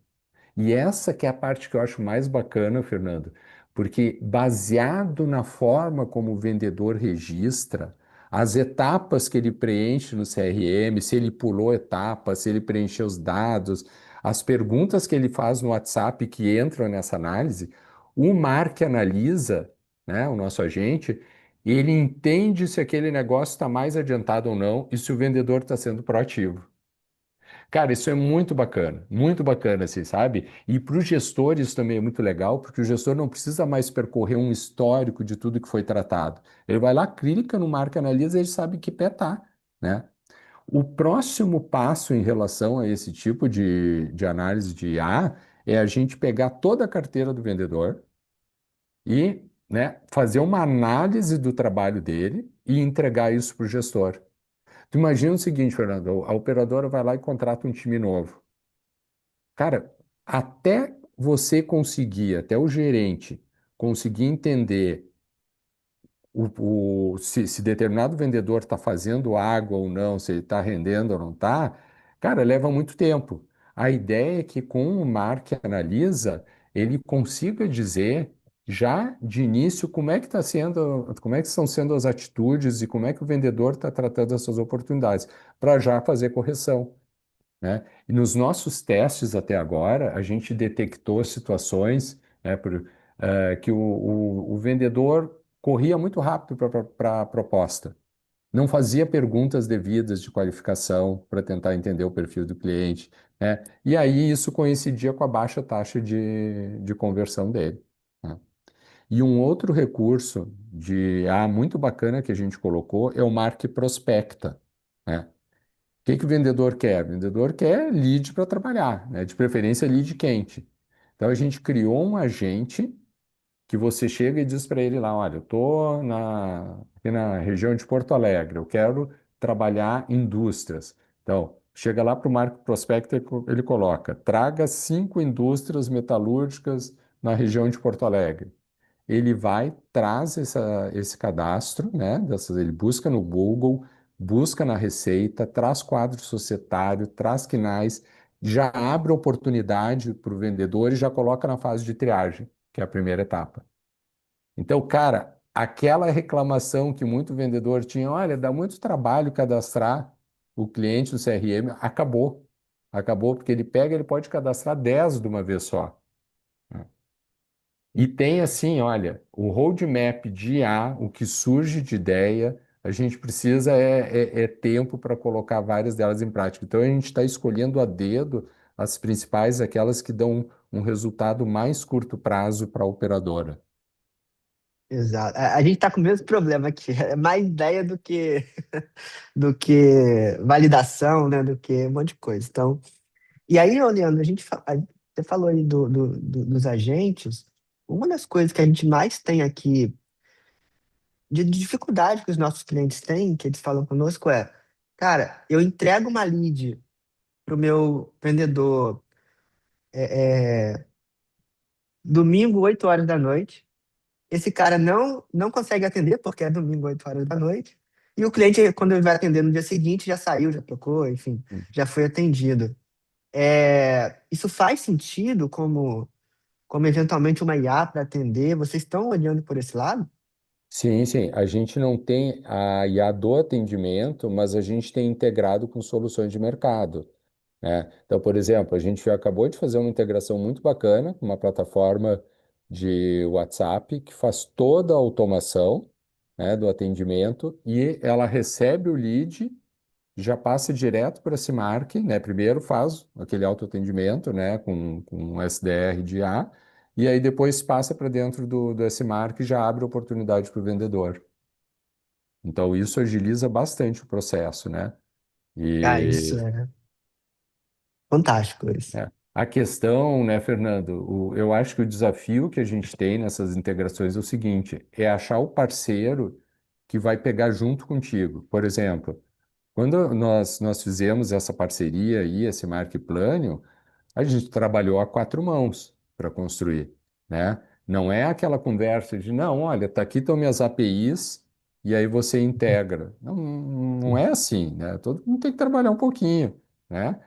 S2: E essa que é a parte que eu acho mais bacana, Fernando, porque baseado na forma como o vendedor registra, as etapas que ele preenche no CRM, se ele pulou etapas, se ele preencheu os dados, as perguntas que ele faz no WhatsApp que entram nessa análise, o Mark analisa, né, o nosso agente, ele entende se aquele negócio está mais adiantado ou não e se o vendedor está sendo proativo. Cara, isso é muito bacana, assim, sabe? E para os gestores também é muito legal, porque o gestor não precisa mais percorrer um histórico de tudo que foi tratado. Ele vai lá, clica no Marca Analisa, ele sabe que pé tá, né? O próximo passo em relação a esse tipo de análise de IA é a gente pegar toda a carteira do vendedor e, né, fazer uma análise do trabalho dele e entregar isso para o gestor. Tu imagina o seguinte, Fernando, a operadora vai lá e contrata um time novo. Cara, até você conseguir, até o gerente conseguir entender se determinado vendedor está fazendo água ou não, se ele está rendendo ou não está, cara, leva muito tempo. A ideia é que com o Mark Analisa, ele consiga dizer já de início como é que está sendo, como é que estão sendo as atitudes e como é que o vendedor está tratando essas oportunidades, para já fazer correção, né? E nos nossos testes até agora, a gente detectou situações, né, que o vendedor corria muito rápido para a proposta, não fazia perguntas devidas de qualificação para tentar entender o perfil do cliente, né? E aí isso coincidia com a baixa taxa de conversão dele, né? E um outro recurso de muito bacana que a gente colocou é o Marque Prospecta, né? O que o vendedor quer? O vendedor quer lead para trabalhar, né? De preferência lead quente. Então a gente criou um agente que você chega e diz para ele lá, olha, eu estou aqui na região de Porto Alegre, eu quero trabalhar em indústrias. Então, chega lá para o Marco Prospector, ele coloca, traga 5 indústrias metalúrgicas na região de Porto Alegre. Ele vai, traz esse cadastro, né? Ele busca no Google, busca na Receita, traz quadro societário, traz quinais, já abre oportunidade para o vendedor e já coloca na fase de triagem, que é a primeira etapa. Então, cara, aquela reclamação que muito vendedor tinha, olha, dá muito trabalho cadastrar o cliente no CRM, acabou. Acabou, porque ele pode cadastrar 10 de uma vez só. E tem assim, olha, o roadmap de IA, o que surge de ideia, a gente precisa é tempo para colocar várias delas em prática. Então a gente está escolhendo a dedo as principais, aquelas que dão um resultado mais curto prazo para a operadora.
S3: Exato. A gente tá com o mesmo problema aqui. É mais ideia do que validação, né? Do que um monte de coisa. Então, e aí, ô, Leandro, você falou aí dos agentes. Uma das coisas que a gente mais tem aqui de dificuldade que os nossos clientes têm, que eles falam conosco, é, cara, eu entrego uma lead pro meu vendedor domingo, 8 horas da noite. Esse cara não consegue atender, porque é domingo, 8 horas da noite. E o cliente, quando ele vai atender no dia seguinte, já saiu, já trocou, enfim, já foi atendido. Isso faz sentido como eventualmente uma IA para atender? Vocês estão olhando por esse lado?
S2: Sim, sim. A gente não tem a IA do atendimento, mas a gente tem integrado com soluções de mercado, né? Então, por exemplo, a gente acabou de fazer uma integração muito bacana com uma plataforma de WhatsApp que faz toda a automação, né, do atendimento e ela recebe o lead, já passa direto para a Cimark, né? Primeiro faz aquele autoatendimento, né, com um SDR de A, e aí depois passa para dentro do Cimark e já abre oportunidade para o vendedor. Então isso agiliza bastante o processo, né?
S3: Ah, isso
S2: E
S3: é fantástico isso.
S2: a questão, né, Fernando, eu acho que o desafio que a gente tem nessas integrações é o seguinte, é achar o parceiro que vai pegar junto contigo. Por exemplo, quando nós fizemos essa parceria aí, esse Marketplânio, a gente trabalhou a quatro mãos para construir, né? Não é aquela conversa de, não, olha, tá aqui estão minhas APIs e aí você integra. Não, não é assim, né? Todo mundo tem que trabalhar um pouquinho, né?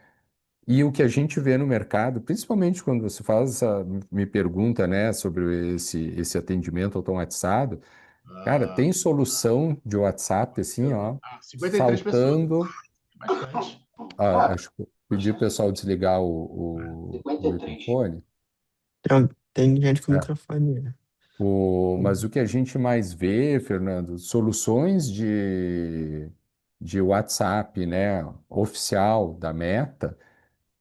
S2: E o que a gente vê no mercado, principalmente quando você faz me pergunta, né, sobre esse atendimento automatizado, cara, tem solução de WhatsApp assim, ó,
S4: 53 pessoas.
S2: saltando.
S4: Bastante.
S2: Acho que pedi o pessoal desligar o
S4: 53.
S2: microfone.
S3: Tem gente com
S2: É.
S3: microfone, né?
S2: Mas o que a gente mais vê, Fernando, soluções de WhatsApp, né, oficial da Meta.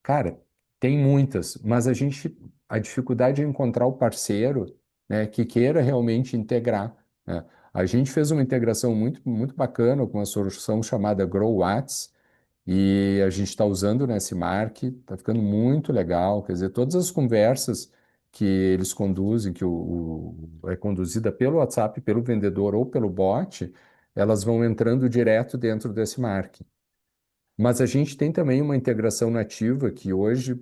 S2: Cara, tem muitas, mas a dificuldade é encontrar o parceiro, né, que queira realmente integrar, né? A gente fez uma integração muito bacana com uma solução chamada GrowWhats e a gente está usando nesse Mark, está ficando muito legal. Quer dizer, todas as conversas que eles conduzem, é conduzida pelo WhatsApp, pelo vendedor ou pelo bot, elas vão entrando direto dentro desse Mark. Mas a gente tem também uma integração nativa que hoje,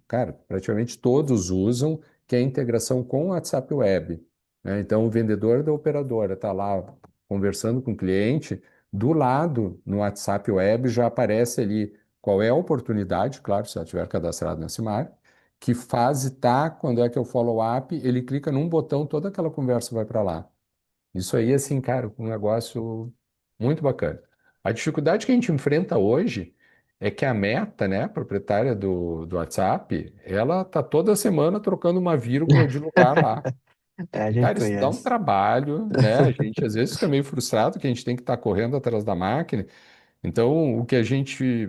S2: cara, praticamente todos usam, que é a integração com o WhatsApp Web, né? Então, o vendedor da operadora está lá conversando com o cliente, do lado, no WhatsApp Web, já aparece ali qual é a oportunidade, claro, se ela estiver cadastrada na Simar, que fase está, quando é que é o follow-up, ele clica num botão, toda aquela conversa vai para lá. Isso aí, assim, cara, um negócio muito bacana. A dificuldade que a gente enfrenta hoje é que a Meta, né, proprietária do WhatsApp, ela tá toda semana trocando uma vírgula de lugar lá.
S3: É, a
S2: E,
S3: gente
S2: cara, isso dá um
S3: conhece.
S2: trabalho, né? A gente às vezes fica meio frustrado que a gente tem que estar correndo atrás da máquina. Então,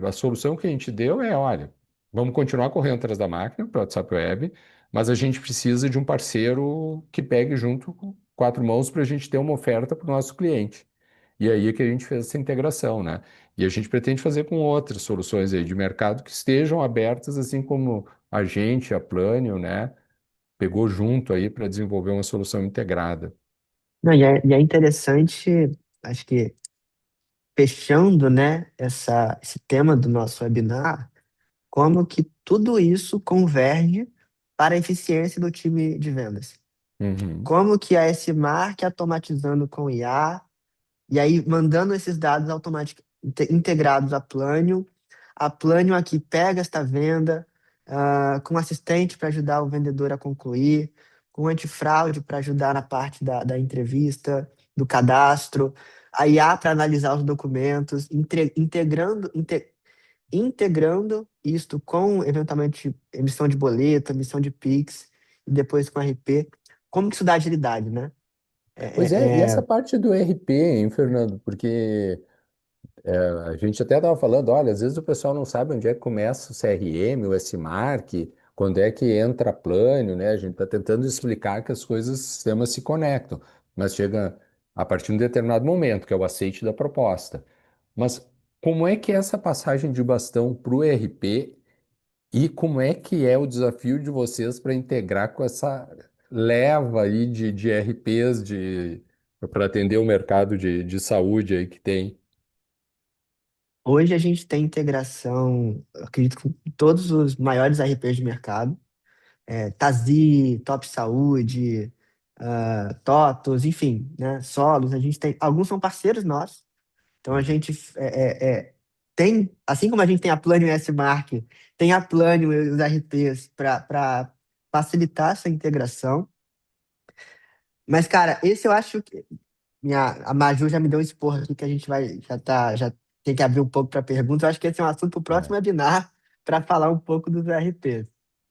S2: a solução que a gente deu é, olha, vamos continuar correndo atrás da máquina para o WhatsApp Web, mas a gente precisa de um parceiro que pegue junto com quatro mãos para a gente ter uma oferta para o nosso cliente. E aí é que a gente fez essa integração, né? E a gente pretende fazer com outras soluções aí de mercado que estejam abertas, assim como a gente, a Plânio, né? Pegou junto aí para desenvolver uma solução integrada.
S3: Não, e é interessante, acho que fechando, né, esse tema do nosso webinar, como que tudo isso converge para a eficiência do time de vendas.
S2: Uhum.
S3: Como que a S-Mark automatizando com IA, e aí mandando esses dados integrados a Plânio aqui pega esta venda, com assistente para ajudar o vendedor a concluir, com antifraude para ajudar na parte da entrevista, do cadastro, a IA para analisar os documentos, integrando isto com, eventualmente, emissão de boleto, emissão de Pix, e depois com RP. Como que isso dá agilidade, né?
S2: Pois é, e
S3: É, é,
S2: essa parte do RP, hein, Fernando? Porque a gente até estava falando, olha, às vezes o pessoal não sabe onde é que começa o CRM, o S-Mark, quando é que entra plano, né? A gente está tentando explicar que as coisas, os sistemas se conectam, mas chega a partir de um determinado momento, que é o aceite da proposta. Mas como é que é essa passagem de bastão para o ERP e como é que é o desafio de vocês para integrar com essa leva aí de ERPs para atender o mercado de saúde aí que tem?
S3: hoje a gente tem integração, eu acredito, com todos os maiores RPs de mercado. Tazi, Top Saúde, TOTOS, enfim, né? Solos, a gente tem. Alguns são parceiros nossos, então a gente tem, assim como a gente tem a Plânio e a S-Mark, tem a Plânio e os RPs para facilitar essa integração. Mas, cara, esse eu acho que. A Maju já me deu um esporro aqui que a gente já tem que abrir um pouco para perguntas. Eu acho que esse é um assunto para o próximo
S2: É,
S3: webinar para falar um pouco dos RPs,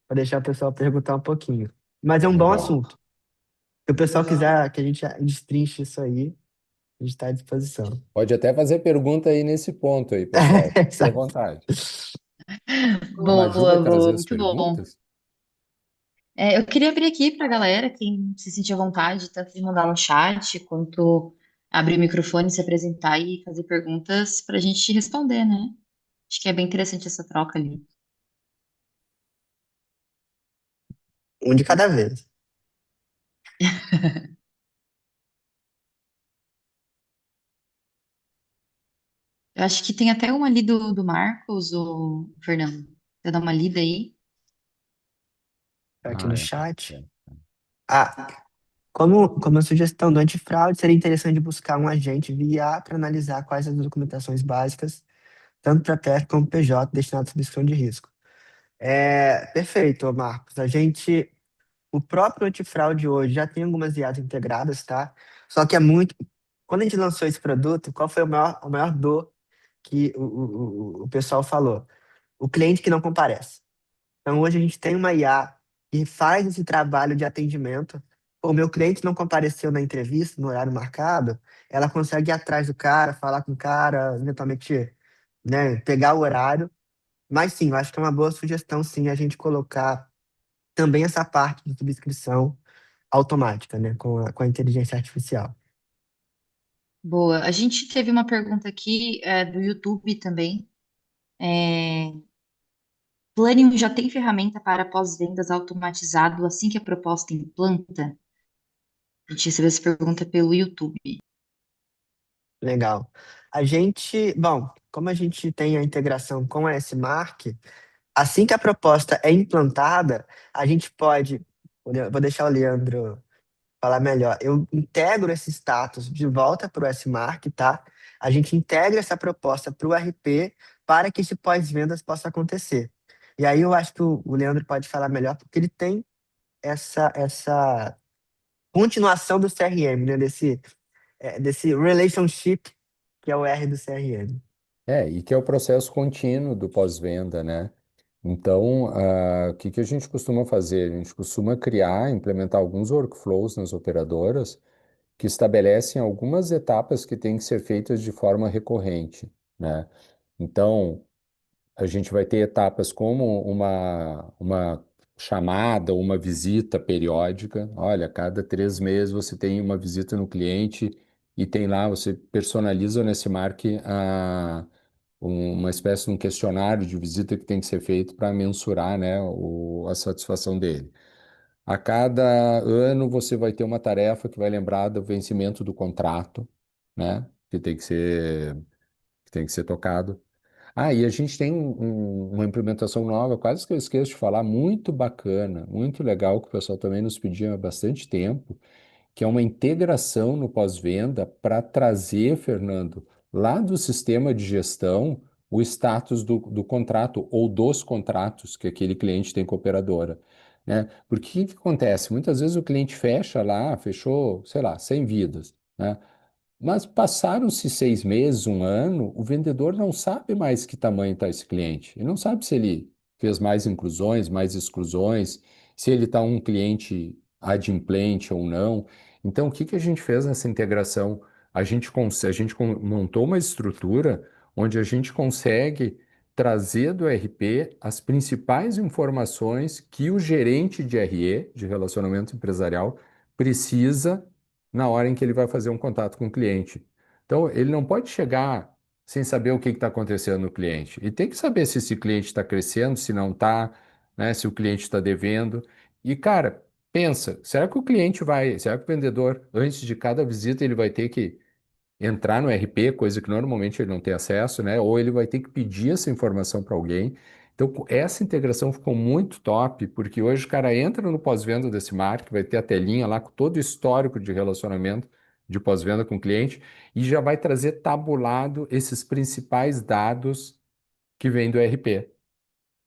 S3: para deixar o pessoal perguntar um pouquinho. Mas é um bom
S2: legal.
S3: assunto. Se o pessoal
S4: Exato.
S3: quiser que a gente destrinche isso aí, a gente está à disposição.
S2: Pode até fazer pergunta aí nesse ponto aí, pessoal. Fique à
S3: Exato.
S2: vontade. A Maju vai
S1: Boa,
S2: trazer
S1: boa,
S2: as
S1: muito bom.
S2: perguntas?
S1: Eu queria abrir aqui para a galera, quem se sentir à vontade, tanto de mandar no chat, quanto abrir o microfone, se apresentar e fazer perguntas para a gente responder, né? Acho que é bem interessante essa troca ali.
S3: Um de cada vez.
S1: Eu acho que tem até uma ali do Marcos, o Fernando. Você dá uma lida aí.
S3: Tá aqui
S2: Ah,
S3: no
S2: é.
S3: chat.
S2: É.
S3: Ah, como sugestão do antifraude, seria interessante buscar um agente via para analisar quais as documentações básicas, tanto para PF como PJ, destinadas à subscrição de risco. Perfeito, Marcos. O próprio antifraude hoje já tem algumas IAs integradas, tá? Só que é muito. Quando a gente lançou esse produto, qual foi a maior dor que o pessoal falou? O cliente que não comparece. Então, hoje a gente tem uma IA que faz esse trabalho de atendimento. O meu cliente não compareceu na entrevista, no horário marcado, ela consegue ir atrás do cara, falar com o cara, eventualmente, né, pegar o horário. Mas sim, eu acho que é uma boa sugestão, sim, a gente colocar também essa parte de subscrição automática, né, com a inteligência artificial.
S1: Boa. A gente teve uma pergunta aqui, do YouTube também. É, Planium já tem ferramenta para pós-vendas automatizado assim que a proposta implanta? A gente recebeu essa pergunta pelo YouTube.
S3: Legal. Bom, como a gente tem a integração com a S-Mark, assim que a proposta é implantada, a gente pode, vou deixar o Leandro falar melhor, eu integro esse status de volta para o S-Mark, tá? A gente integra essa proposta para o RP para que esse pós-vendas possa acontecer. E aí eu acho que o Leandro pode falar melhor, porque ele tem essa continuação do CRM, né? Desse relationship que é o R do CRM.
S2: E que é o processo contínuo do pós-venda, né? Então, o que que a gente costuma fazer? A gente costuma criar, implementar alguns workflows nas operadoras que estabelecem algumas etapas que têm que ser feitas de forma recorrente, né? Então, a gente vai ter etapas como uma chamada, uma visita periódica. Olha, a cada 3 meses você tem uma visita no cliente e tem lá, você personaliza nesse marque uma espécie de um questionário de visita que tem que ser feito para mensurar, né, a satisfação dele. A cada ano você vai ter uma tarefa que vai lembrar do vencimento do contrato, né, que tem que ser tocado. E a gente tem uma implementação nova, quase que eu esqueço de falar, muito bacana, muito legal, que o pessoal também nos pedia há bastante tempo, que é uma integração no pós-venda para trazer, Fernando, lá do sistema de gestão, o status do contrato ou dos contratos que aquele cliente tem com a operadora, né? Porque o que que acontece? Muitas vezes o cliente fecha lá, fechou, sei lá, 100 vidas, né? Mas passaram-se 6 meses, um ano, o vendedor não sabe mais que tamanho está esse cliente. Ele não sabe se ele fez mais inclusões, mais exclusões, se ele está um cliente adimplente ou não. Então, o que que a gente fez nessa integração? A gente montou uma estrutura onde a gente consegue trazer do RP as principais informações que o gerente de RE, de relacionamento empresarial, precisa na hora em que ele vai fazer um contato com o cliente. Então, ele não pode chegar sem saber o que está acontecendo no cliente. E tem que saber se esse cliente está crescendo, se não está, né, se o cliente está devendo. E, cara, pensa, será que o vendedor, antes de cada visita, ele vai ter que entrar no RP, coisa que normalmente ele não tem acesso, né? Ou ele vai ter que pedir essa informação para alguém. Então, essa integração ficou muito top, porque hoje o cara entra no pós-venda desse marketing, vai ter a telinha lá com todo o histórico de relacionamento de pós-venda com o cliente e já vai trazer tabulado esses principais dados que vêm do RP.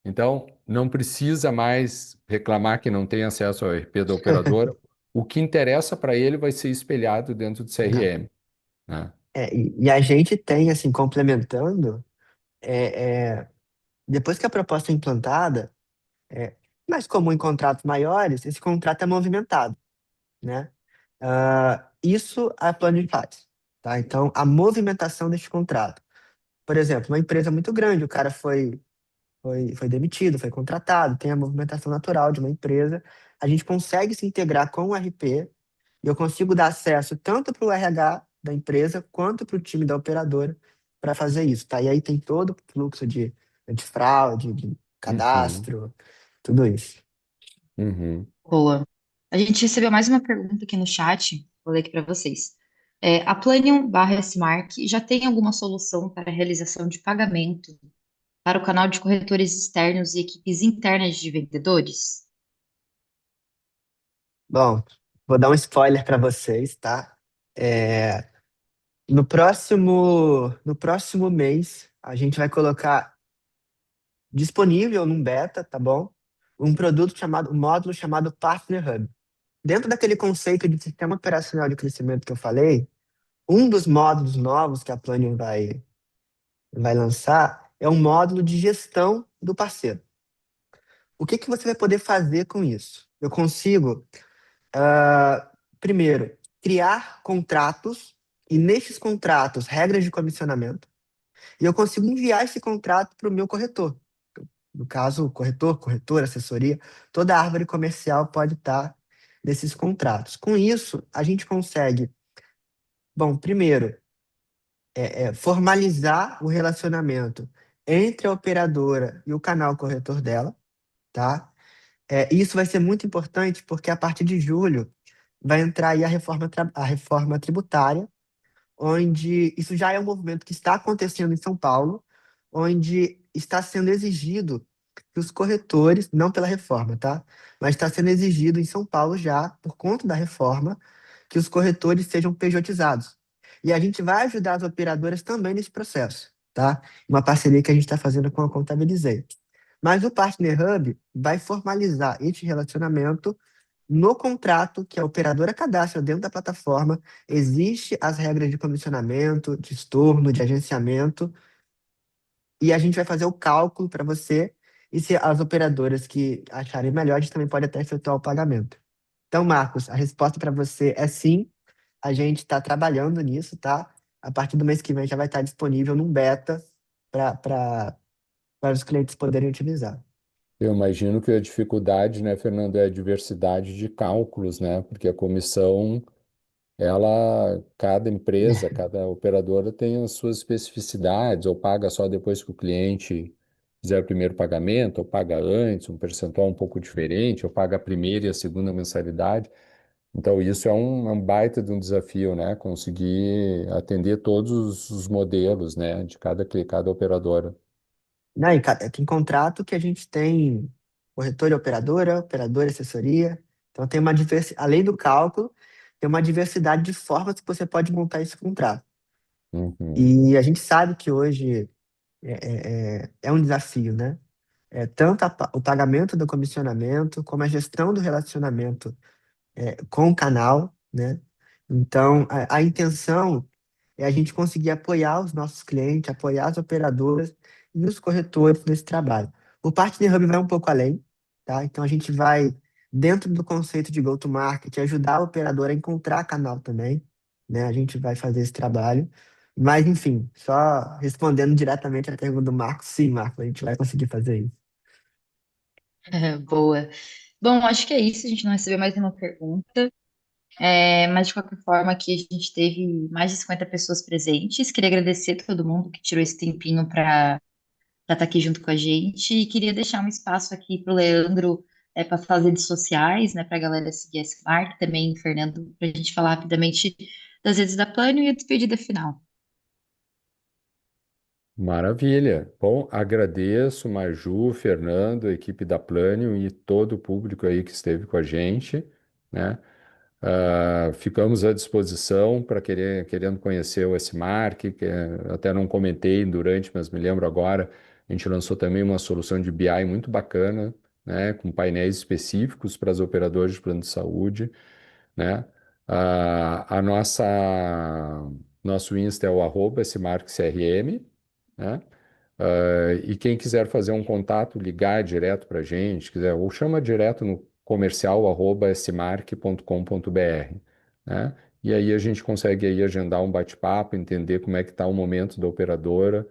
S2: Então, não precisa mais reclamar que não tem acesso ao RP da operadora. O que interessa para ele vai ser espelhado dentro do
S3: Exato.
S2: CRM, né?
S3: E a gente tem, assim, complementando, é, é, depois que a proposta é implantada, é mais comum em contratos maiores, esse contrato é movimentado, né? Isso a Plano faz, tá? Então, a movimentação deste contrato. Por exemplo, uma empresa muito grande, o cara foi demitido, foi contratado, tem a movimentação natural de uma empresa, a gente consegue se integrar com o RP e eu consigo dar acesso tanto para o RH da empresa quanto para o time da operadora para fazer isso, tá? E aí tem todo o fluxo de fraude, de
S2: Uhum,
S3: cadastro, tudo isso.
S2: uhum.
S1: Boa. A gente recebeu mais uma pergunta aqui no chat, vou ler aqui para vocês. A Planium/Smark já tem alguma solução para a realização de pagamento para o canal de corretores externos e equipes internas de vendedores?
S3: Bom, vou dar um spoiler para vocês, tá? É, no próximo mês, a gente vai colocar disponível num beta, tá bom? Um módulo chamado Partner Hub. Dentro daquele conceito de sistema operacional de crescimento que eu falei, um dos módulos novos que a Planium vai lançar é um módulo de gestão do parceiro. O que que você vai poder fazer com isso? Eu consigo, primeiro, criar contratos e nesses contratos regras de comissionamento e eu consigo enviar esse contrato para o meu corretor. No caso, corretor, corretora, assessoria, toda a árvore comercial pode estar nesses contratos. Com isso, a gente consegue, bom, primeiro, formalizar o relacionamento entre a operadora e o canal corretor dela, tá? Isso vai ser muito importante porque a partir de julho vai entrar aí a reforma tributária, onde isso já é um movimento que está acontecendo em São Paulo, onde está sendo exigido que os corretores, não pela reforma, tá? Mas está sendo exigido em São Paulo já, por conta da reforma, que os corretores sejam pejotizados. E a gente vai ajudar as operadoras também nesse processo, tá? Uma parceria que a gente está fazendo com a Contabilizei. Mas o Partner Hub vai formalizar este relacionamento no contrato que a operadora cadastra dentro da plataforma. Existe as regras de comissionamento, de estorno, de agenciamento, e a gente vai fazer o cálculo para você. E se as operadoras que acharem melhor, a gente também pode até efetuar o pagamento. Então, Marcos, a resposta para você é sim. A gente está trabalhando nisso, tá? A partir do mês que vem já vai estar disponível num beta para os clientes poderem utilizar.
S2: Eu imagino que a dificuldade, né, Fernando, é a diversidade de cálculos, né? Porque a comissão, cada empresa, cada operadora tem as suas especificidades, ou paga só depois que o cliente fizer o primeiro pagamento, ou paga antes, um percentual um pouco diferente, ou paga a primeira e a segunda mensalidade. Então, isso é um baita de um desafio, né? Conseguir atender todos os modelos, né, de cada operadora.
S3: Né? E tem contrato que a gente tem corretora e operadora, operadora e assessoria. Então tem uma diversidade, além do cálculo, tem uma diversidade de formas que você pode montar esse contrato.
S2: Uhum.
S3: E a gente sabe que hoje é um desafio, né? Tanto o pagamento do comissionamento, como a gestão do relacionamento com o canal, né? Então, a intenção é a gente conseguir apoiar os nossos clientes, apoiar as operadoras e os corretores nesse trabalho. O Partner Hub vai um pouco além, tá? Então, a gente vai, dentro do conceito de go-to-market, ajudar a operadora a encontrar canal também, né? A gente vai fazer esse trabalho. Mas, enfim, só respondendo diretamente à pergunta do Marcos, sim, Marcos, a gente vai conseguir fazer isso.
S1: Boa. Bom, acho que é isso. A gente não recebeu mais nenhuma pergunta. Mas de qualquer forma, aqui a gente teve mais de 50 pessoas presentes. Queria agradecer a todo mundo que tirou esse tempinho para estar aqui junto com a gente. E queria deixar um espaço aqui para o Leandro, para as redes sociais, né, para a galera seguir a Smart, também, Fernando, para a gente falar rapidamente das redes da Plano e a despedida final.
S2: Maravilha. Bom, agradeço Maju, Fernando, a equipe da Planium e todo o público aí que esteve com a gente, né? Ficamos à disposição para querendo conhecer o S-Mark, que até não comentei durante, mas me lembro agora, a gente lançou também uma solução de BI muito bacana, né? Com painéis específicos para os operadores de plano de saúde, né? A nosso Insta é o @smartcrm, né? E quem quiser fazer um contato, ligar direto para a gente, quiser, ou chama direto no comercial @smark.com.br, né? E aí a gente consegue aí agendar um bate-papo, entender como é que está o momento da operadora,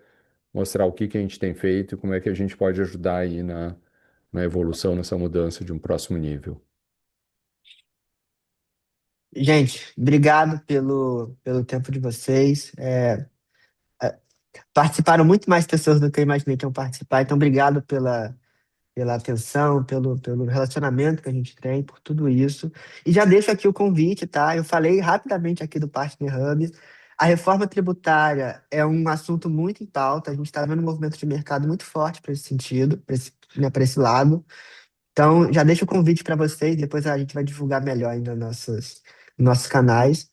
S2: mostrar o que que a gente tem feito e como é que a gente pode ajudar aí na evolução, nessa mudança de um próximo nível.
S3: Gente, obrigado pelo tempo de vocês. Participaram muito mais pessoas do que eu imaginei que iam participar, então obrigado pela atenção, pelo relacionamento que a gente tem, por tudo isso. E já deixo aqui o convite, tá? Eu falei rapidamente aqui do Partner Hub. A reforma tributária é um assunto muito em pauta, a gente está vendo um movimento de mercado muito forte para esse sentido, para esse lado. Então, já deixo o convite para vocês, depois a gente vai divulgar melhor ainda nossos canais.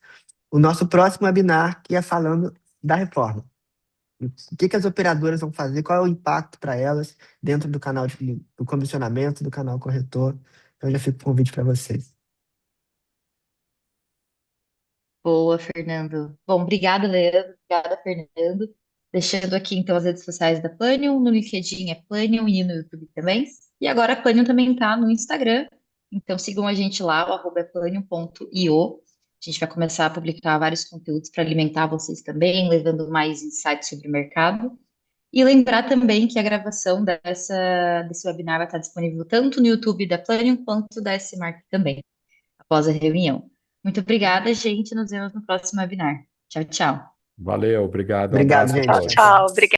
S3: O nosso próximo webinar que é falando da reforma. O que que as operadoras vão fazer, qual é o impacto para elas dentro do canal do comissionamento, do canal corretor. Então, já fico com o convite para vocês.
S1: Boa, Fernando. Bom, obrigada, Leandro. Obrigada, Fernando. Deixando aqui, então, as redes sociais da Planium. No LinkedIn é Planium e no YouTube também. E agora a Planium também está no Instagram. Então, sigam a gente lá, o arroba é planium.io. A gente vai começar a publicar vários conteúdos para alimentar vocês também, levando mais insights sobre o mercado. E lembrar também que a gravação desse webinar vai estar disponível tanto no YouTube da Planium quanto da S-Mark também, após a reunião. Muito obrigada, gente. Nos vemos no próximo webinar. Tchau, tchau.
S2: Valeu, obrigado, um
S3: Obrigado,
S2: abraço a
S3: gente.
S2: todos.
S3: Tchau, tchau.